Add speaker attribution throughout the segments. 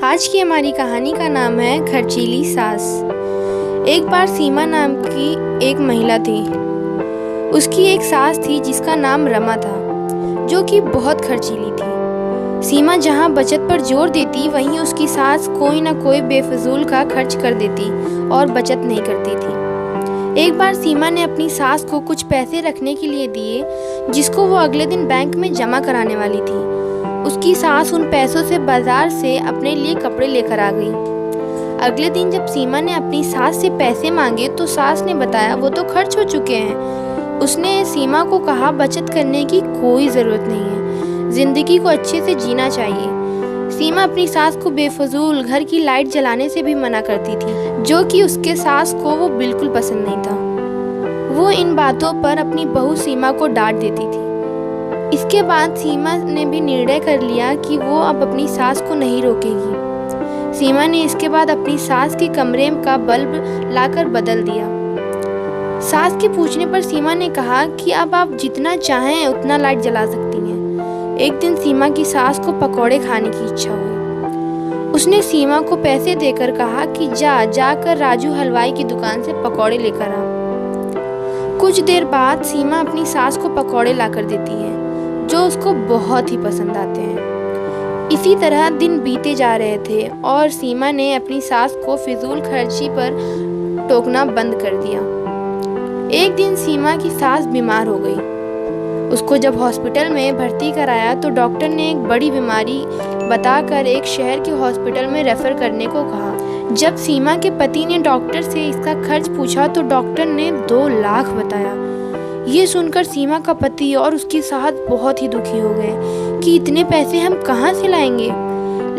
Speaker 1: आज की हमारी कहानी का नाम है खर्चीली सास। एक बार सीमा नाम की एक महिला थी। उसकी एक सास थी जिसका नाम रमा था, जो कि बहुत खर्चीली थी। सीमा जहाँ बचत पर जोर देती, वहीं उसकी सास कोई ना कोई बेफजूल का खर्च कर देती और बचत नहीं करती थी। एक बार सीमा ने अपनी सास को कुछ पैसे रखने के लिए दिए, जिसको वो अगले दिन बैंक में जमा कराने वाली थी। उसकी सास उन पैसों से बाजार से अपने लिए कपड़े लेकर आ गई। अगले दिन जब सीमा ने अपनी सास से पैसे मांगे तो सास ने बताया वो तो खर्च हो चुके हैं। उसने सीमा को कहा बचत करने की कोई ज़रूरत नहीं है, ज़िंदगी को अच्छे से जीना चाहिए। सीमा अपनी सास को बेफजूल घर की लाइट जलाने से भी मना करती थी, जो कि उसके सास को वो बिल्कुल पसंद नहीं था। वो इन बातों पर अपनी बहू सीमा को डांट देती थी। इसके बाद सीमा ने भी निर्णय कर लिया कि वो अब अपनी सास को नहीं रोकेगी। सीमा ने इसके बाद अपनी सास के कमरे का बल्ब लाकर बदल दिया। सास के पूछने पर सीमा ने कहा कि अब आप जितना चाहें उतना लाइट जला सकती हैं। एक दिन सीमा की सास को पकौड़े खाने की इच्छा हुई। उसने सीमा को पैसे देकर कहा कि जाकर राजू हलवाई की दुकान से पकौड़े लेकर आ। कुछ देर बाद सीमा अपनी सास को पकौड़े लाकर देती है, जो उसको बहुत ही पसंद आते हैं। इसी तरह दिन बीते जा रहे थे और सीमा ने अपनी सास को फिजूल खर्ची पर टोकना बंद कर दिया। एक दिन सीमा की सास बीमार हो गई। उसको जब हॉस्पिटल में भर्ती कराया तो डॉक्टर ने एक बड़ी बीमारी बताकर एक शहर के हॉस्पिटल में रेफर करने को कहा। जब सीमा के पति ने डॉक्टर से इसका खर्च पूछा तो डॉक्टर ने 2 लाख बताया। ये सुनकर सीमा का पति और उसकी सास बहुत ही दुखी हो गए कि इतने पैसे हम कहाँ से लाएंगे।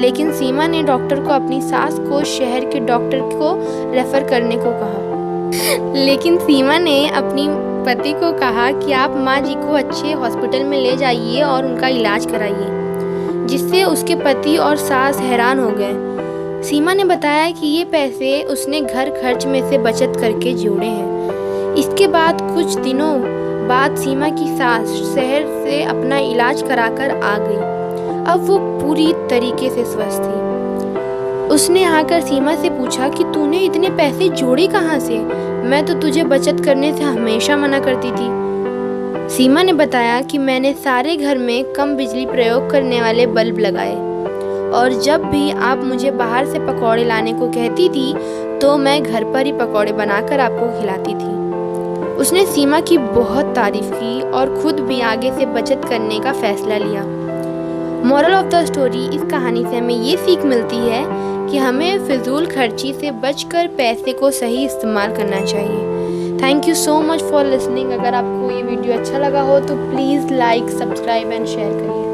Speaker 1: लेकिन सीमा ने डॉक्टर को अपनी सास को शहर के डॉक्टर को रेफर करने को कहा। लेकिन सीमा ने अपनी पति को कहा कि आप माँ जी को अच्छे हॉस्पिटल में ले जाइए और उनका इलाज कराइए, जिससे उसके पति और सास हैरान हो गए। सीमा ने बताया कि ये पैसे उसने घर खर्च में से बचत करके जोड़े हैं। इसके बाद कुछ दिनों बाद सीमा की सास शहर से अपना इलाज कराकर आ गई। अब वो पूरी तरीके से स्वस्थ थी। उसने आकर सीमा से पूछा कि तूने इतने पैसे जोड़े कहाँ से? मैं तो तुझे बचत करने से हमेशा मना करती थी। सीमा ने बताया कि मैंने सारे घर में कम बिजली प्रयोग करने वाले बल्ब लगाए और जब भी आप मुझे बाहर से पकौड़े लाने को कहती थी तो मैं घर पर ही पकौड़े बनाकर आपको खिलाती थी। उसने सीमा की बहुत तारीफ की और खुद भी आगे से बचत करने का फैसला लिया। मोरल ऑफ द स्टोरी, इस कहानी से हमें ये सीख मिलती है कि हमें फिजूल खर्ची से बचकर पैसे को सही इस्तेमाल करना चाहिए। Thank you so much for listening. अगर आपको ये वीडियो अच्छा लगा हो तो please like, subscribe and share करिए।